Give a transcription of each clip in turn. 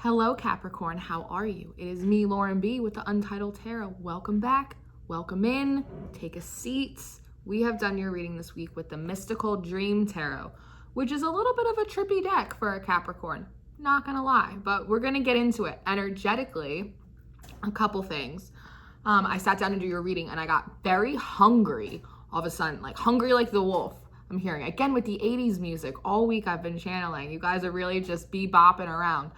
Hello Capricorn, how are you? It is me, Lauren B, with the Untitled Tarot. Welcome back, welcome in, take a seat. We have done your reading this week with the Mystical Dream Tarot, which is a little bit of a trippy deck for a Capricorn, not gonna lie, but we're gonna get into it. Energetically, a couple things. I sat down to do your reading and I got very hungry all of a sudden, like hungry like the wolf. I'm hearing, again with the 80s music, all week I've been channeling. You guys are really just bebopping around.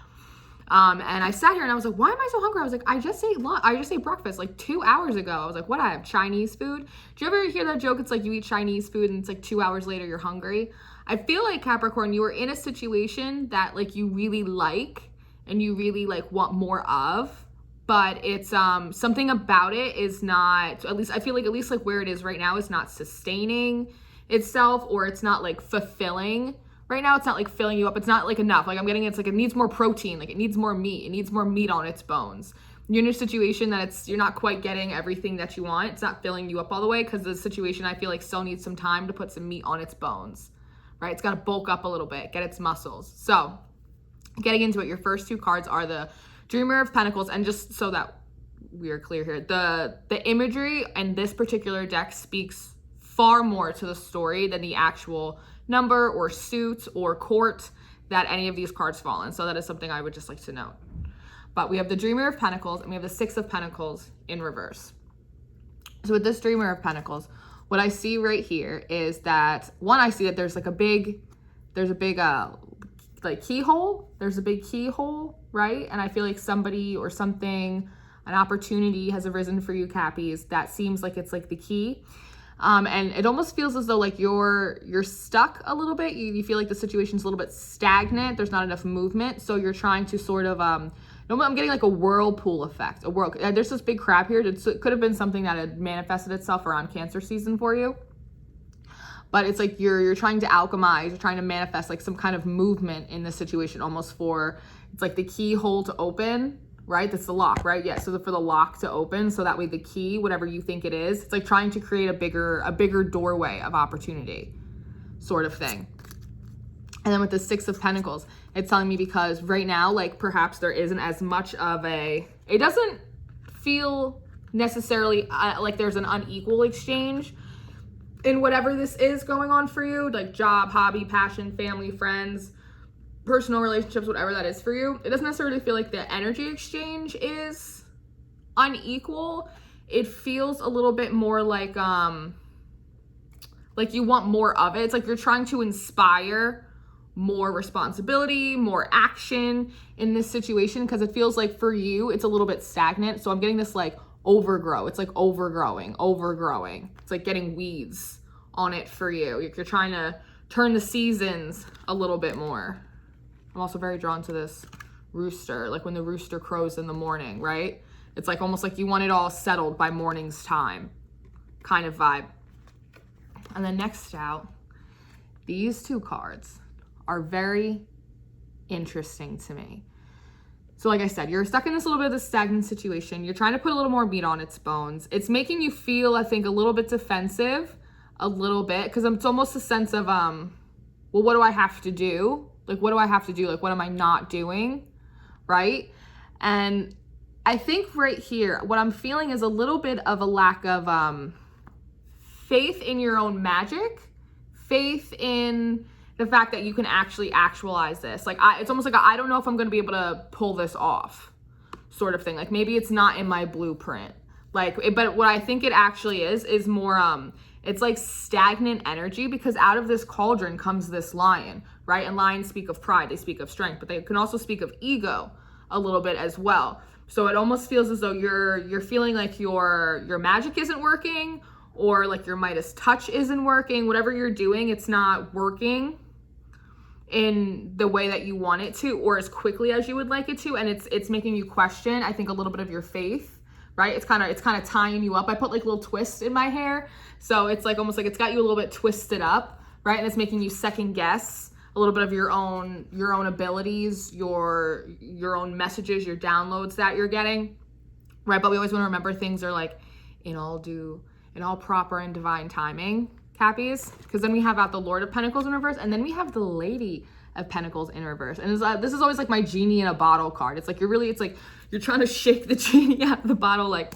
And I sat here and I was like, why am I so hungry? I was like, I just ate breakfast like 2 hours ago. I was like, what, I have Chinese food? Do you ever hear that joke? It's like you eat Chinese food and it's like 2 hours later you're hungry. I feel like Capricorn, you were in a situation that like you really like and you really like want more of, but it's something about it is not, at least I feel like at least like where it is right now is not sustaining itself, or it's not like fulfilling. Right now, it's not like filling you up. It's not like enough. Like I'm getting, it's like it needs more protein. Like it needs more meat. It needs more meat on its bones. You're in a situation that you're not quite getting everything that you want. It's not filling you up all the way because the situation I feel like still needs some time to put some meat on its bones, right? It's got to bulk up a little bit, get its muscles. So getting into it, your first two cards are the Dreamer of Pentacles. And just so that we are clear here, the imagery in this particular deck speaks far more to the story than the actual number or suit or court that any of these cards fall in. So that is something I would just like to note. But we have the Dreamer of Pentacles and we have the Six of Pentacles in reverse. So with this Dreamer of Pentacles, what I see right here is that, one, I see that there's a big like keyhole. There's a big keyhole, right? And I feel like somebody or something, an opportunity has arisen for you, Cappies, that seems like it's like the key. And it almost feels as though like you're stuck a little bit. You feel like the situation's a little bit stagnant. There's not enough movement. So you're trying to sort of, I'm getting like a whirlpool effect. There's this big crab here. It could have been something that had manifested itself around Cancer season for you. But it's like you're trying to alchemize, you're trying to manifest like some kind of movement in this situation, almost it's like the keyhole to open. Right? That's the lock, right? Yeah. So for the lock to open, so that way the key, whatever you think it is, it's like trying to create a bigger doorway of opportunity sort of thing. And then with the Six of Pentacles, it's telling me because right now, like perhaps there isn't as much of it doesn't feel necessarily like there's an unequal exchange in whatever this is going on for you, like job, hobby, passion, family, friends, personal relationships, whatever that is for you. It doesn't necessarily feel like the energy exchange is unequal. It feels a little bit more like you want more of it. It's like you're trying to inspire more responsibility, more action in this situation, because it feels like for you it's a little bit stagnant. So I'm getting this like overgrow. It's like overgrowing. It's like getting weeds on it for you. You're trying to turn the seasons a little bit more. I'm also very drawn to this rooster, like when the rooster crows in the morning, right? It's like almost like you want it all settled by morning's time kind of vibe. And then next out, these two cards are very interesting to me. So like I said, you're stuck in this little bit of a stagnant situation. You're trying to put a little more meat on its bones. It's making you feel, I think, a little bit defensive, a little bit, because it's almost a sense of, well, what do I have to do? Like, what do I have to do? Like, what am I not doing? Right? And I think right here, what I'm feeling is a little bit of a lack of faith in your own magic, faith in the fact that you can actually actualize this. Like, it's almost like I don't know if I'm going to be able to pull this off sort of thing. Like, maybe it's not in my blueprint. But what I think it actually is more, it's like stagnant energy, because out of this cauldron comes this lion, right? And lions speak of pride, they speak of strength, but they can also speak of ego a little bit as well. So it almost feels as though you're feeling like your magic isn't working, or like your Midas touch isn't working. Whatever you're doing, it's not working in the way that you want it to, or as quickly as you would like it to. And it's making you question, I think, a little bit of your faith. Right? It's kind of tying you up. I put like little twists in my hair. So it's like almost like it's got you a little bit twisted up, right? And it's making you second guess a little bit of your own abilities, your own messages, your downloads that you're getting. Right? But we always want to remember things are like in all proper and divine timing, Cappies. Because then we have out the Lord of Pentacles in reverse, and then we have the Lady of Pentacles in reverse. And this is always like my genie in a bottle card. It's like you're trying to shake the genie out of the bottle, like,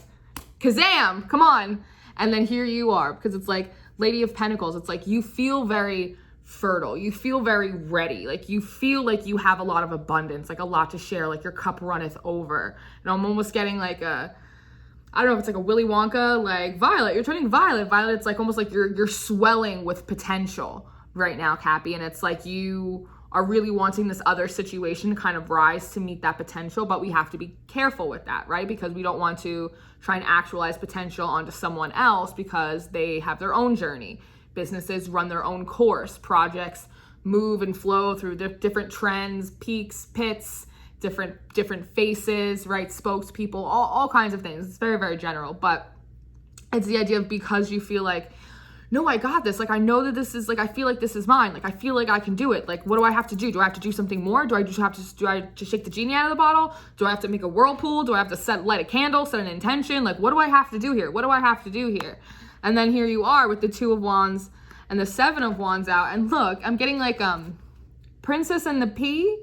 kazam, come on. And then here you are, because it's like Lady of Pentacles. It's like you feel very fertile. You feel very ready. Like you feel like you have a lot of abundance, like a lot to share, like your cup runneth over. And I'm almost getting like I don't know if it's like a Willy Wonka, like Violet. You're turning violet. Violet, it's like almost like you're swelling with potential right now, Cappy. And it's like you are really wanting this other situation to kind of rise to meet that potential, but we have to be careful with that, right? Because we don't want to try and actualize potential onto someone else because they have their own journey. Businesses run their own course. Projects move and flow through different trends, peaks, pits, different faces, right? Spokespeople, all kinds of things. It's very, very general, but it's the idea of because you feel like, no, I got this. Like, I know that this is like, I feel like this is mine. Like, I feel like I can do it. Like, what do I have to do? Do I have to do something more? Do I just shake the genie out of the bottle? Do I have to make a whirlpool? Do I have to light a candle, set an intention? Like, what do I have to do here? What do I have to do here? And then here you are with the Two of Wands and the Seven of Wands out. And look, I'm getting like, Princess and the Pea.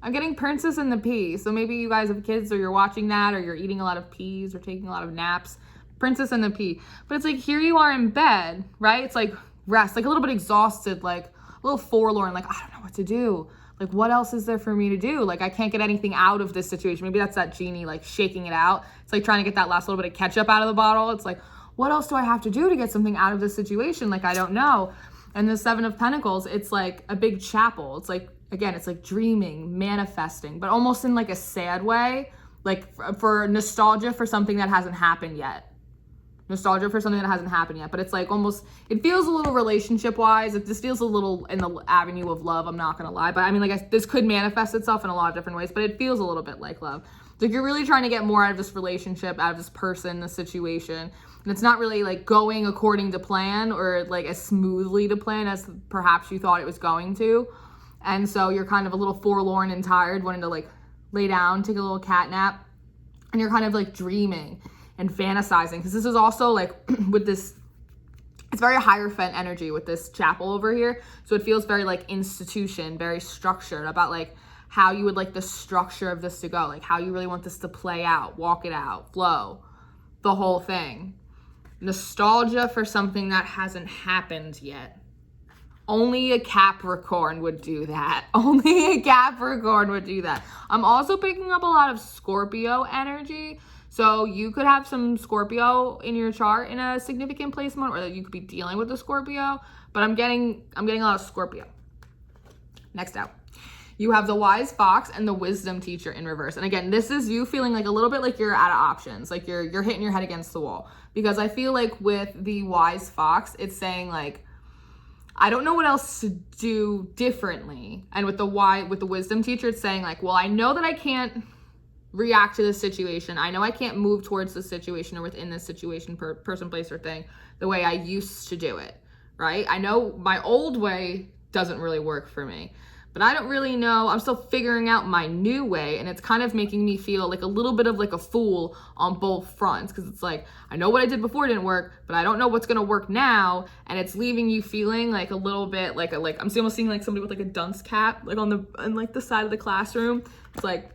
I'm getting Princess and the Pea. So maybe you guys have kids or you're watching that or you're eating a lot of peas or taking a lot of naps. Princess and the Pea. But it's like, here you are in bed, right? It's like rest, like a little bit exhausted, like a little forlorn, like, I don't know what to do. Like, what else is there for me to do? Like, I can't get anything out of this situation. Maybe that's that genie, like shaking it out. It's like trying to get that last little bit of ketchup out of the bottle. It's like, what else do I have to do to get something out of this situation? Like, I don't know. And the Seven of Pentacles, it's like a big chapel. It's like, again, it's like dreaming, manifesting, but almost in like a sad way, like for nostalgia for something that hasn't happened yet. Nostalgia for something that hasn't happened yet, but it's like almost, it feels a little relationship wise. This feels a little in the avenue of love, I'm not gonna lie, but I mean, like, this could manifest itself in a lot of different ways, but it feels a little bit like love. Like, you're really trying to get more out of this relationship, out of this person, this situation, and it's not really like going according to plan or like as smoothly to plan as perhaps you thought it was going to. And so you're kind of a little forlorn and tired, wanting to like lay down, take a little cat nap, and you're kind of like dreaming and fantasizing, because this is also like with this, it's very Hierophant energy with this chapel over here. So it feels very like institution, very structured, about like how you would like the structure of this to go, like how you really want this to play out, walk it out, flow, the whole thing. Nostalgia for something that hasn't happened yet. Only a Capricorn would do that. Only a Capricorn would do that. I'm also picking up a lot of Scorpio energy. So you could have some Scorpio in your chart in a significant placement, or that you could be dealing with a Scorpio, but I'm getting a lot of Scorpio. Next out, you have the Wise Fox and the Wisdom Teacher in reverse. And again, this is you feeling like a little bit like you're out of options, like you're hitting your head against the wall, because I feel like with the Wise Fox, it's saying like, I don't know what else to do differently. And with the Wisdom Teacher, it's saying like, well, I know that I can't react to this situation. I know I can't move towards this situation or within this situation, person, place, or thing, the way I used to do it, right? I know my old way doesn't really work for me, but I don't really know. I'm still figuring out my new way, and it's kind of making me feel like a little bit of like a fool on both fronts, because it's like, I know what I did before didn't work, but I don't know what's gonna work now, and it's leaving you feeling like a little bit like I'm almost seeing like somebody with like a dunce cap like on the side of the classroom. It's like,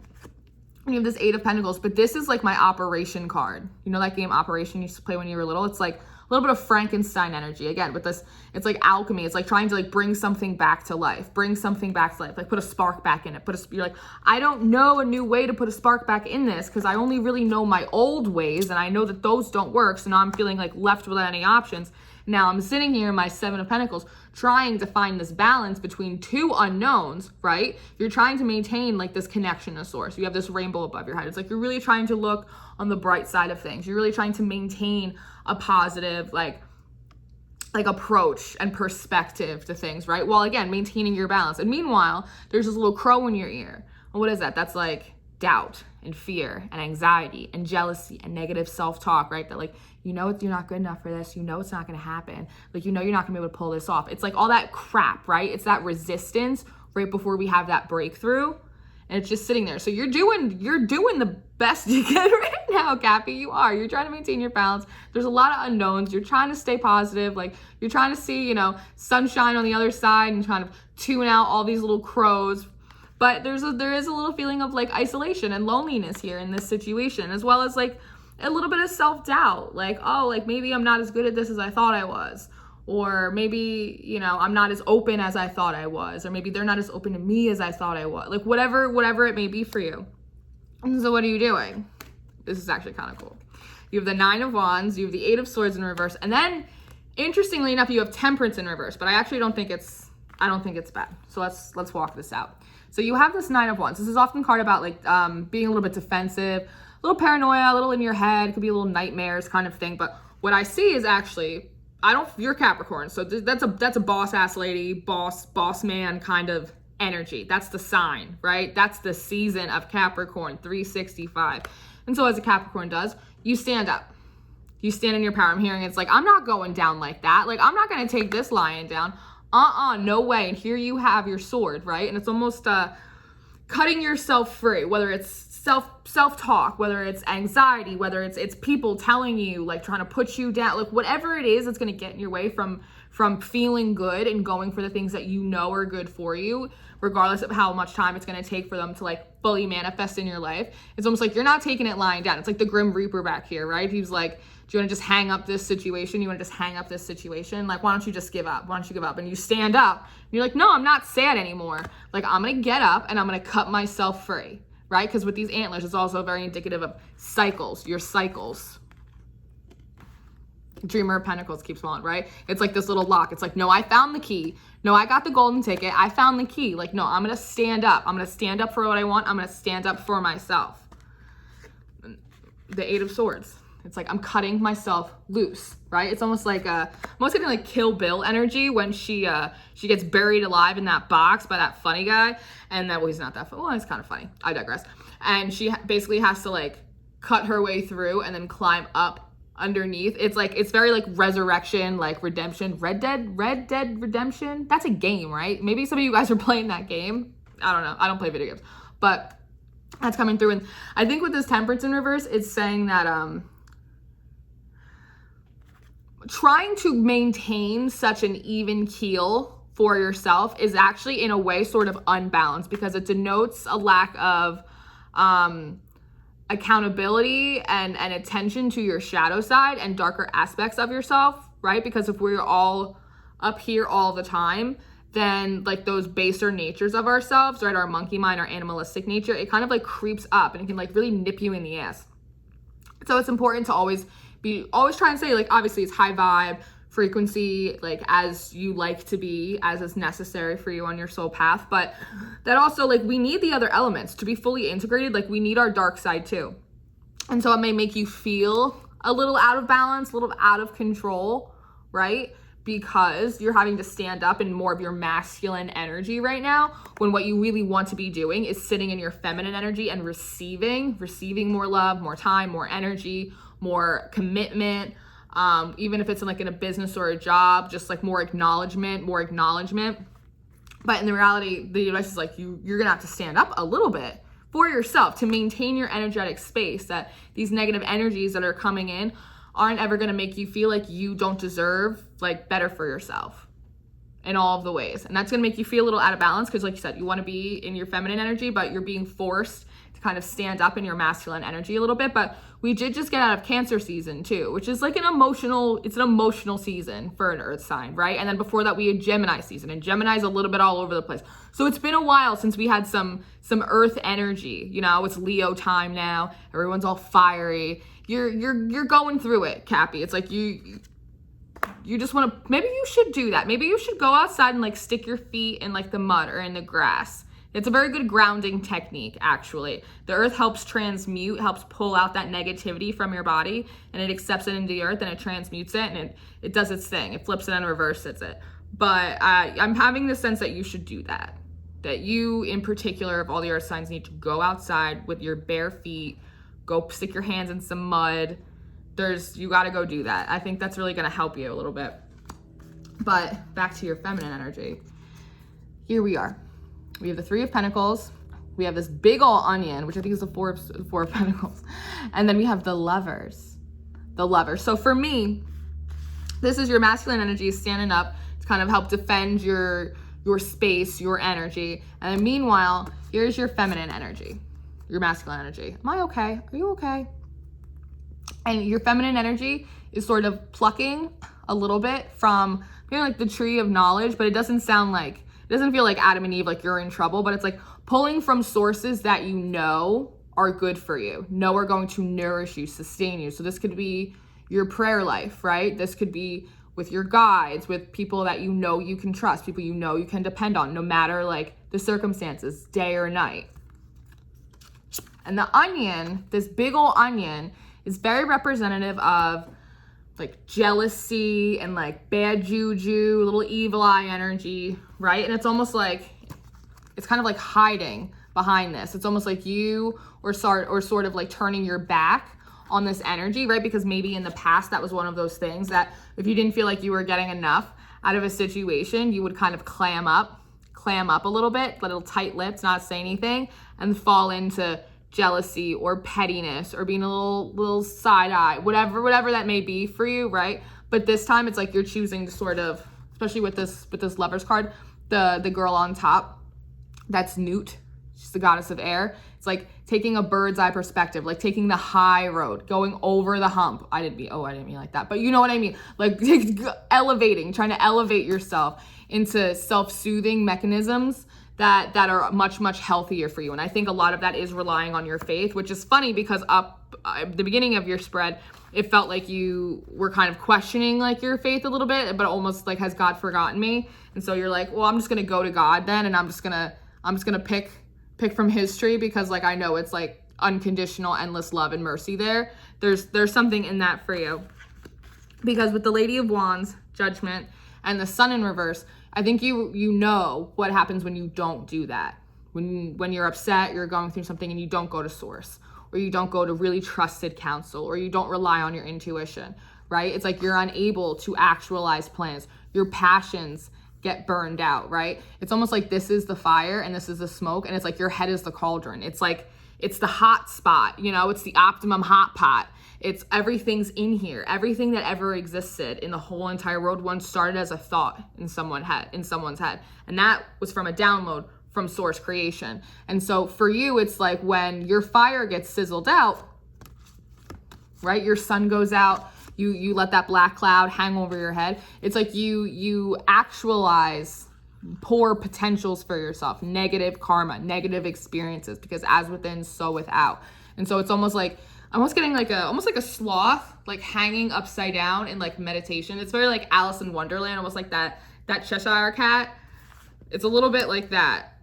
you have this Eight of Pentacles, but this is like my Operation card. You know that game Operation you used to play when you were little? It's like a little bit of Frankenstein energy. Again, with this, it's like alchemy. It's like trying to like bring something back to life. Like put a spark back in it. You're like, I don't know a new way to put a spark back in this, because I only really know my old ways, and I know that those don't work. So now I'm feeling like left without any options. Now I'm sitting here in my Seven of Pentacles trying to find this balance between two unknowns, right? You're trying to maintain like this connection to source. You have this rainbow above your head. It's like you're really trying to look on the bright side of things. You're really trying to maintain a positive like approach and perspective to things, right? While again, maintaining your balance. And meanwhile, there's this little crow in your ear. And what is that? That's like doubt and fear and anxiety and jealousy and negative self-talk, right? That like, you know, you're not good enough for this. You know, it's not going to happen. Like, you know, you're not gonna be able to pull this off. It's like all that crap, right? It's that resistance right before we have that breakthrough. and it's just sitting there. So you're doing the best you can right now, Cappy. You're trying to maintain your balance. There's a lot of unknowns. You're trying to stay positive. Like, you're trying to see, sunshine on the other side and trying to tune out all these little crows. But there is a little feeling of like isolation and loneliness here in this situation, as well as like a little bit of self-doubt. Like, oh, like maybe I'm not as good at this as I thought I was. Or maybe, I'm not as open as I thought I was. Or maybe they're not as open to me as I thought I was. Like, whatever it may be for you. And so what are you doing? This is actually kind of cool. You have the 9 of Wands. You have the 8 of Swords in reverse. And then, interestingly enough, you have Temperance in reverse. But I actually don't think it's bad. So let's walk this out. So you have this 9 of Wands. This is often card about like being a little bit defensive, a little paranoia, a little in your head. It could be a little nightmares kind of thing. But what I see is actually... you're Capricorn, so that's a boss ass lady, boss man kind of energy. That's the sign, right? That's the season of Capricorn, 365. And so as a Capricorn does, you stand up. You stand in your power. I'm hearing it's like, I'm not going down like that. Like, I'm not going to take this lion down. No way. And here you have your sword, right? And it's almost cutting yourself free, whether it's self-talk, whether it's anxiety, whether it's people telling you, like trying to put you down, like whatever it is that's going to get in your way from feeling good and going for the things that you know are good for you, regardless of how much time it's going to take for them to like fully manifest in your life. It's almost like you're not taking it lying down. It's like the Grim Reaper back here, right? He's like, do you want to just hang up this situation? You want to just hang up this situation? Like, why don't you just give up? Why don't you give up? And you stand up and you're like, no, I'm not sad anymore. Like, I'm going to get up and I'm going to cut myself free. Right? Because with these antlers, it's also very indicative of cycles, your cycles. Dreamer of Pentacles keeps on, right? It's like this little lock. It's like, no, I found the key. No, I got the golden ticket. I found the key. Like, no, I'm going to stand up. I'm going to stand up for what I want. I'm going to stand up for myself. The 8 of Swords. It's like, I'm cutting myself loose, right? It's almost like most getting like Kill Bill energy when she gets buried alive in that box by that funny guy. And that, well, he's not that funny. Well, he's kind of funny. I digress. And she basically has to like cut her way through and then climb up underneath. It's like, it's very like resurrection, like redemption. Red Dead Redemption. That's a game, right? Maybe some of you guys are playing that game. I don't know. I don't play video games. But that's coming through. And I think with this Temperance in reverse, it's saying that trying to maintain such an even keel for yourself is actually in a way sort of unbalanced, because it denotes a lack of accountability and attention to your shadow side and darker aspects of yourself, right? Because if we're all up here all the time, then like those baser natures of ourselves, right? Our monkey mind, our animalistic nature, it kind of like creeps up and it can like really nip you in the ass. So it's important to always try and say, like, obviously it's high vibe, frequency, like as you like to be, as is necessary for you on your soul path. But that also, like, we need the other elements to be fully integrated. Like, we need our dark side too. And so it may make you feel a little out of balance, a little out of control, right? Because you're having to stand up in more of your masculine energy right now, when what you really want to be doing is sitting in your feminine energy and receiving more love, more time, more energy, more commitment, even if it's in a business or a job, just like more acknowledgement. But in the reality, the advice is like, you're gonna have to stand up a little bit for yourself to maintain your energetic space, that these negative energies that are coming in aren't ever gonna make you feel like you don't deserve like better for yourself in all of the ways. And that's gonna make you feel a little out of balance, because like you said, you wanna be in your feminine energy, but you're being forced to kind of stand up in your masculine energy a little bit. But we did just get out of Cancer season too, which is like an emotional season for an earth sign, right? And then before that we had Gemini season, and Gemini's a little bit all over the place. So it's been a while since we had some earth energy. It's Leo time now. Everyone's all fiery. You're going through it, Cappy. It's like you just want to, maybe you should do that. Maybe you should go outside and like stick your feet in like the mud or in the grass. It's a very good grounding technique, actually. The earth helps transmute, helps pull out that negativity from your body, and it accepts it into the earth and it transmutes it, and it does its thing. It flips it and reverses it. But I'm having the sense that you should do that. That you, in particular, of all the earth signs, need to go outside with your bare feet, go stick your hands in some mud. You got to go do that. I think that's really going to help you a little bit. But back to your feminine energy. Here we are. We have the 3 of Pentacles, We have this big ol' onion, which I think is the four of Pentacles. And then we have the Lovers. The Lovers. So for me, this is your masculine energy standing up to kind of help defend your space, your energy. And then meanwhile, here's your feminine energy, your masculine energy. Am I okay? Are you okay? And your feminine energy is sort of plucking a little bit from like the tree of knowledge, but it doesn't feel like Adam and Eve, like you're in trouble, but it's like pulling from sources that you know are good for you, are going to nourish you, sustain you. So this could be your prayer life, right? This could be with your guides, with people that you know you can trust, people you know you can depend on, no matter like the circumstances, day or night. And the onion, this big old onion, is very representative of like jealousy and like bad juju, little evil eye energy, right? And it's almost like, it's kind of like hiding behind this. It's almost like you or sort of like turning your back on this energy, right? Because maybe in the past that was one of those things that if you didn't feel like you were getting enough out of a situation, you would kind of clam up a little bit, little tight-lipped, not say anything, and fall into jealousy or pettiness or being a little side eye, whatever that may be for you, right? But this time it's like you're choosing to sort of, especially with this Lovers card, the girl on top, that's Newt, she's the goddess of air. It's like taking a bird's eye perspective, like taking the high road, going over the hump. I didn't mean like that, but you know what I mean? Like elevating, trying to elevate yourself into self-soothing mechanisms that are much, much healthier for you. And I think a lot of that is relying on your faith, which is funny because at the beginning of your spread, it felt like you were kind of questioning like your faith a little bit, but almost like, has God forgotten me? And so you're like, well, I'm just going to go to God then. And I'm just going to pick from his tree because like, I know it's like unconditional, endless love and mercy there. There's something in that for you. Because with the Lady of Wands, Judgment, and the Sun in reverse, I think you know what happens when you don't do that. When you're upset, you're going through something and you don't go to source, or you don't go to really trusted counsel, or you don't rely on your intuition, right? It's like you're unable to actualize plans. Your passions get burned out, right? It's almost like this is the fire and this is the smoke, and it's like your head is the cauldron. It's like, it's the hot spot, it's the optimum hot pot. It's everything's in here. Everything that ever existed in the whole entire world once started as a thought in someone's head. And that was from a download from source creation. And so for you, it's like when your fire gets sizzled out, right? Your sun goes out, you let that black cloud hang over your head. It's like you actualize poor potentials for yourself, negative karma, negative experiences, because as within, so without. And so it's almost like, getting like a sloth, like hanging upside down in like meditation. It's very like Alice in Wonderland, almost like that Cheshire cat. It's a little bit like that,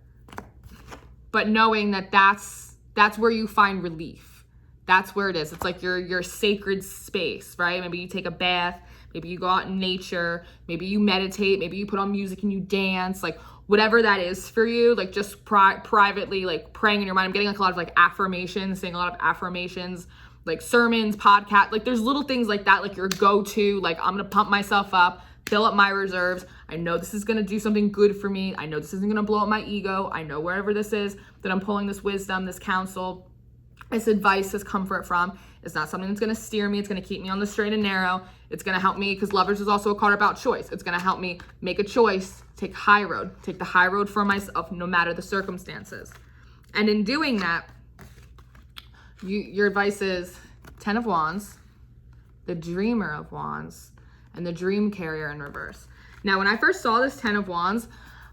but knowing that that's where you find relief. That's where it is. It's like your sacred space, right? Maybe you take a bath, maybe you go out in nature, maybe you meditate, maybe you put on music and you dance, like whatever that is for you, like just privately, like praying in your mind. I'm getting like a lot of like affirmations, saying a lot of affirmations, like sermons, podcasts, like there's little things like that, like your go-to, like I'm gonna pump myself up, fill up my reserves. I know this is gonna do something good for me. I know this isn't gonna blow up my ego. I know wherever this is that I'm pulling this wisdom, this counsel, this advice, this comfort from, it's not something that's gonna steer me. It's gonna keep me on the straight and narrow. It's gonna help me, because Lovers is also a card about choice. It's gonna help me make a choice, take the high road for myself, no matter the circumstances. And in doing that, your advice is 10 of Wands, the Dreamer of Wands, and the Dream Carrier in reverse. Now, when I first saw this 10 of Wands,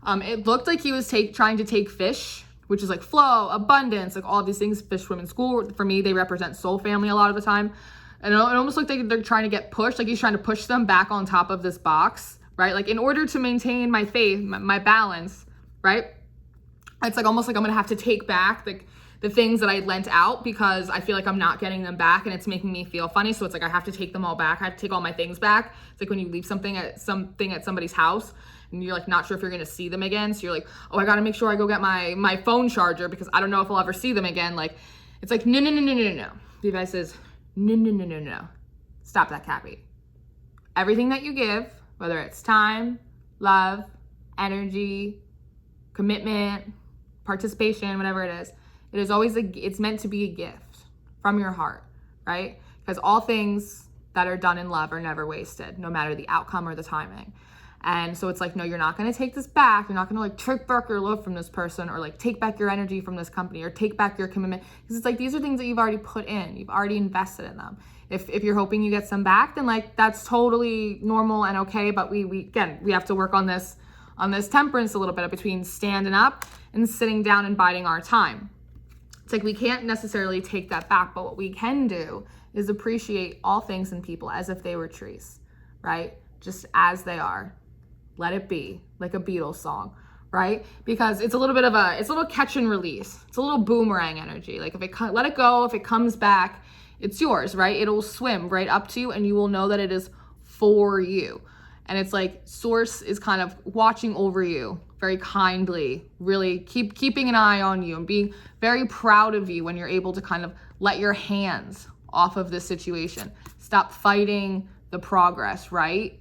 it looked like he was trying to take fish, which is like flow, abundance, like all these things. Fish swim in school. For me, they represent soul family a lot of the time. And it almost looked like they're trying to get pushed, like he's trying to push them back on top of this box, right? Like in order to maintain my faith, my balance, right? It's like almost like I'm gonna have to take back the things that I lent out because I feel like I'm not getting them back and it's making me feel funny. So it's like I have to take them all back. I have to take all my things back. It's like when you leave something at somebody's house and you're like not sure if you're gonna see them again. So you're like, oh, I gotta make sure I go get my phone charger because I don't know if I'll ever see them again. Like, it's like, no. The advice is, no. Stop that, Cappy. Everything that you give, whether it's time, love, energy, commitment, participation, whatever it is always it's meant to be a gift from your heart, right? Because all things that are done in love are never wasted, no matter the outcome or the timing. And so it's like, no, you're not going to take this back. You're not going to like take back your love from this person, or like take back your energy from this company, or take back your commitment. Because it's like, these are things that you've already put in. You've already invested in them. If you're hoping you get some back, then like, that's totally normal and okay. But we have to work on this temperance a little bit between standing up and sitting down and biding our time. It's like, we can't necessarily take that back, but what we can do is appreciate all things and people as if they were trees, right? Just as they are. Let it be, like a Beatles song, right? Because it's a little bit of it's a little catch and release. It's a little boomerang energy. Like let it go, if it comes back, it's yours, right? It'll swim right up to you and you will know that it is for you. And it's like Source is kind of watching over you very kindly, really keeping an eye on you and being very proud of you when you're able to kind of let your hands off of this situation. Stop fighting the progress, right?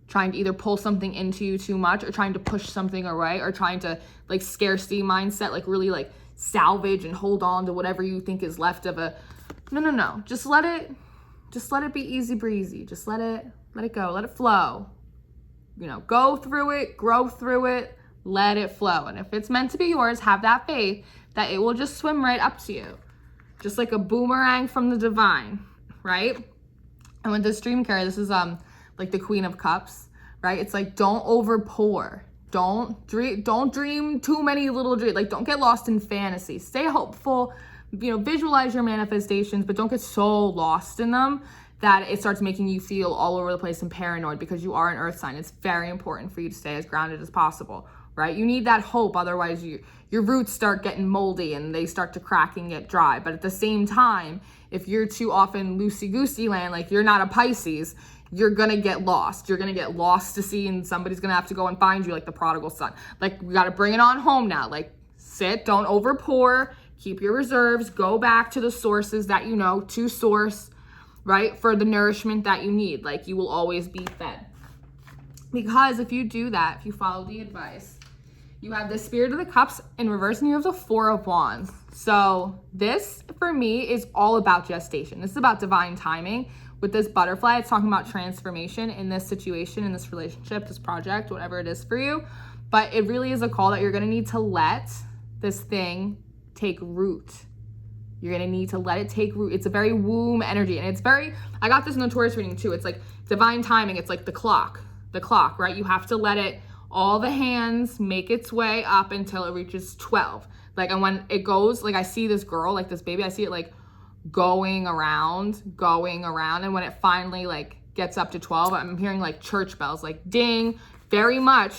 Trying to either pull something into you too much, or trying to push something away, or trying to like scarcity mindset, like really like salvage and hold on to whatever you think is left of a, no. Just let it be easy breezy. Just let it go, let it flow. You know, go through it, grow through it, let it flow. And if it's meant to be yours, have that faith that it will just swim right up to you. Just like a boomerang from the divine, right? And with this dream carrier, this is like the Queen of Cups, right? It's like, don't over pour. Don't dream too many little dreams. Like, don't get lost in fantasy. Stay hopeful, visualize your manifestations, but don't get so lost in them that it starts making you feel all over the place and paranoid, because you are an earth sign. It's very important for you to stay as grounded as possible, right? You need that hope. Otherwise your roots start getting moldy and they start to crack and get dry. But at the same time, if you're too often loosey-goosey land, like you're not a Pisces, you're gonna get lost. You're gonna get lost to sea, and somebody's gonna have to go and find you, like the prodigal son. Like, we gotta bring it on home now. Like, sit, don't over pour, keep your reserves, go back to the sources that you know, to source, right? For the nourishment that you need. Like, you will always be fed. Because if you do that, if you follow the advice, you have the Spirit of the Cups in reverse and you have the Four of Wands. So this, for me, is all about gestation. This is about divine timing. With this butterfly, it's talking about transformation in this situation, in this relationship, this project, whatever it is for you. But it really is a call that you're going to need to let this thing take root. You're going to need to let it take root. It's a very womb energy. And it's very, I got this in the Taurus reading too. It's like divine timing. It's like the clock, right? You have to let it, all the hands, make its way up until it reaches 12. Like, and when it goes, like I see this girl, like this baby, I see it like going around. And when it finally like gets up to 12, I'm hearing like church bells, like ding, very much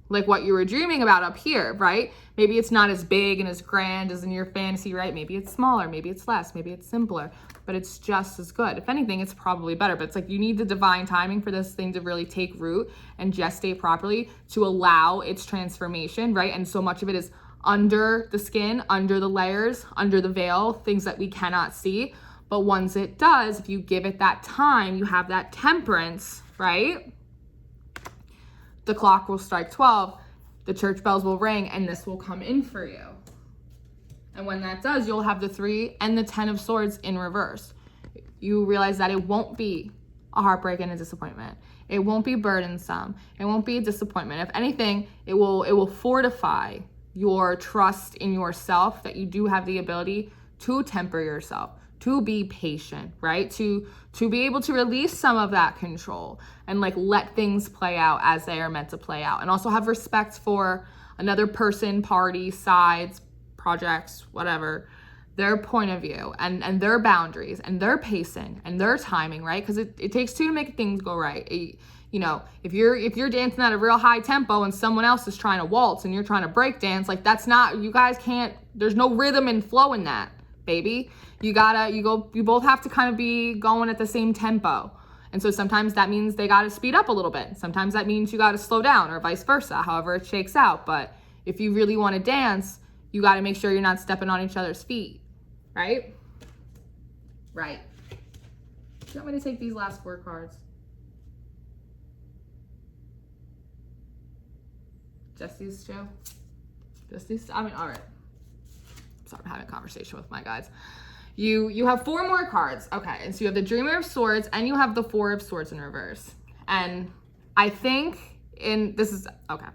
like what you were dreaming about up here, right? Maybe it's not as big and as grand as in your fantasy, right? Maybe it's smaller, maybe it's less, maybe it's simpler, but it's just as good. If anything, it's probably better, but it's like you need the divine timing for this thing to really take root and gestate properly to allow its transformation, right? And so much of it is under the skin, under the layers, under the veil, things that we cannot see. But once it does, if you give it that time, you have that temperance, right? The clock will strike 12, the church bells will ring, and this will come in for you. And when that does, you'll have the 3 and the 10 of Swords in reverse. You realize that it won't be a heartbreak and a disappointment. It won't be burdensome. It won't be a disappointment. If anything, it will fortify your trust in yourself, that you do have the ability to temper yourself, to be patient, right? To be able to release some of that control and like let things play out as they are meant to play out. And also have respect for another person, party, sides, projects, whatever, their point of view and their boundaries and their pacing and their timing, right? Because it takes 2 to make things go right. If you're dancing at a real high tempo and someone else is trying to waltz and you're trying to break dance, like that's not, you guys can't, there's no rhythm and flow in that, baby. You both have to kind of be going at the same tempo. And so sometimes that means they got to speed up a little bit. Sometimes that means you got to slow down, or vice versa, however it shakes out. But if you really want to dance, you got to make sure you're not stepping on each other's feet, right? Right. Do you want me to take these last 4 cards? Just these 2? Just these? I mean, all right. Sorry, I'm having a conversation with my guides. You have 4 more cards. Okay, and so you have the Dreamer of Swords and you have the 4 of Swords in reverse. And I think okay.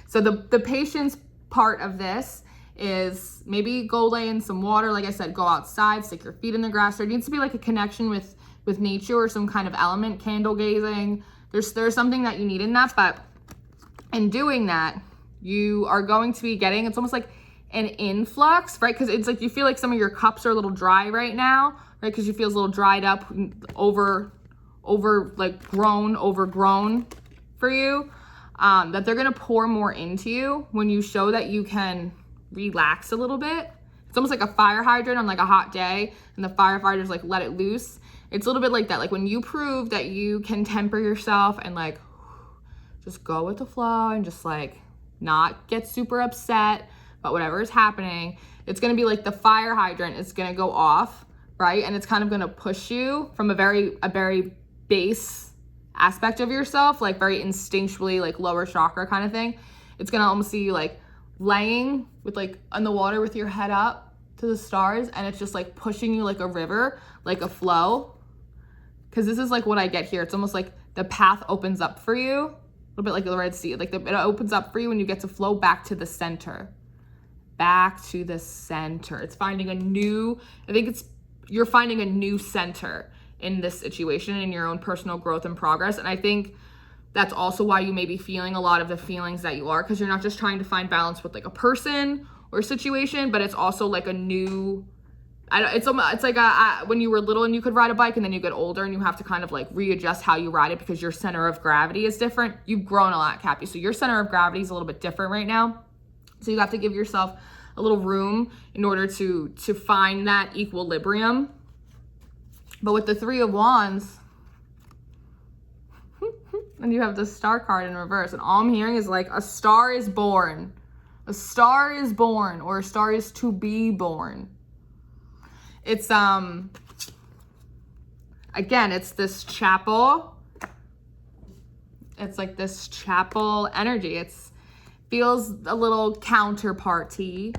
So the patience part of this is maybe go lay in some water. Like I said, go outside, stick your feet in the grass. There needs to be like a connection with nature or some kind of element, candle gazing. There's something that you need in that, but in doing that, you are going to be getting, it's almost like an influx, right? Because it's like you feel like some of your cups are a little dry right now, right? Because you feel a little dried up, overgrown for you. That they're gonna pour more into you when you show that you can relax a little bit. It's almost like a fire hydrant on like a hot day, and the firefighters like let it loose. It's a little bit like that. Like when you prove that you can temper yourself and like just go with the flow and just like not get super upset about whatever is happening. It's gonna be like the fire hydrant is gonna go off, right? And it's kind of gonna push you from a very base aspect of yourself, like very instinctually, like lower chakra kind of thing. It's gonna almost see you like laying with like on the water with your head up to the stars, and it's just like pushing you like a river, like a flow. Because this is like what I get here. It's almost like the path opens up for you, a little bit like the Red Sea. Like it opens up for you when you get to flow back to the center. Back to the center. It's finding a new, you're finding a new center in this situation, in your own personal growth and progress. And I think that's also why you may be feeling a lot of the feelings that you are, because you're not just trying to find balance with like a person or situation, but it's also like a new, it's like when you were little and you could ride a bike, and then you get older and you have to kind of like readjust how you ride it because your center of gravity is different. You've grown a lot, Cappy. So your center of gravity is a little bit different right now. So you have to give yourself a little room in order to find that equilibrium. But with the 3 of Wands, and you have the Star card in reverse, and all I'm hearing is like a star is born. A star is born, or a star is to be born. It's, again, it's this chapel. It's like this chapel energy. It's feels a little counterparty.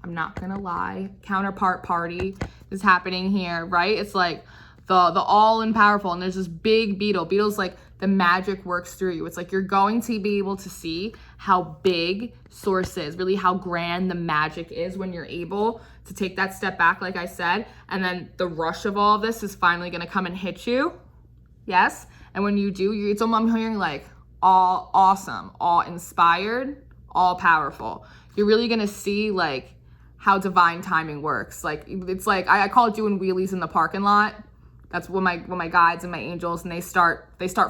I'm not gonna lie. Counterpart party is happening here, right? It's like the all in powerful, and there's this big beetle. Beetle's like the magic works through you. It's like you're going to be able to see how big Source is, really how grand the magic is when you're able to take that step back, like I said, and then the rush of all of this is finally gonna come and hit you. Yes, and when you do, it's almost, I'm hearing like all awesome, all inspired, all powerful. You're really gonna see like how divine timing works. Like it's like I call it doing wheelies in the parking lot. That's when my guides and my angels, and they start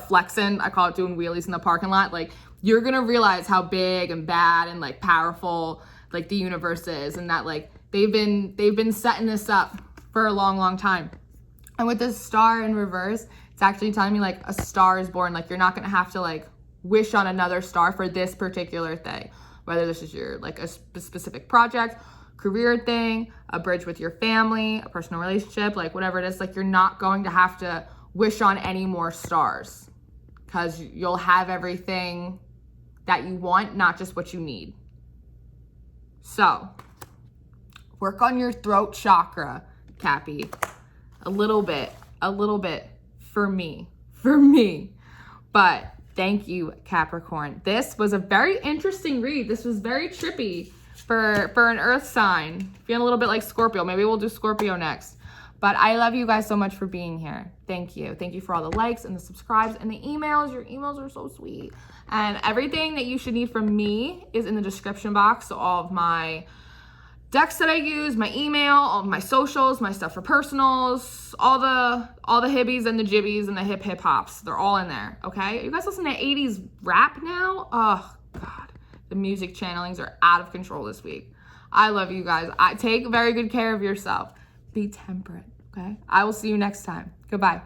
flexing. I call it doing wheelies in the parking lot. Like you're gonna realize how big and bad and like powerful like the universe is, and that like they've been setting this up for a long time. And with this star in reverse, it's actually telling me like a star is born. Like you're not gonna have to like wish on another star for this particular thing, whether this is your like a specific project, career thing, a bridge with your family, a personal relationship, like whatever it is. Like you're not going to have to wish on any more stars, because you'll have everything that you want, not just what you need. So work on your throat chakra, Cappy, a little bit for me, but thank you, Capricorn. This was a very interesting read. This was very trippy for an earth sign. Feeling a little bit like Scorpio. Maybe we'll do Scorpio next. But I love you guys so much for being here. Thank you. Thank you for all the likes and the subscribes and the emails. Your emails are so sweet. And everything that you should need from me is in the description box. So all of my decks that I use, my email, all of my socials, my stuff for personals, all the hibbies and the jibbies and the hip hops. They're all in there, okay? You guys listen to 80s rap now? Oh, God. The music channelings are out of control this week. I love you guys. Take very good care of yourself. Be temperate, okay? I will see you next time. Goodbye.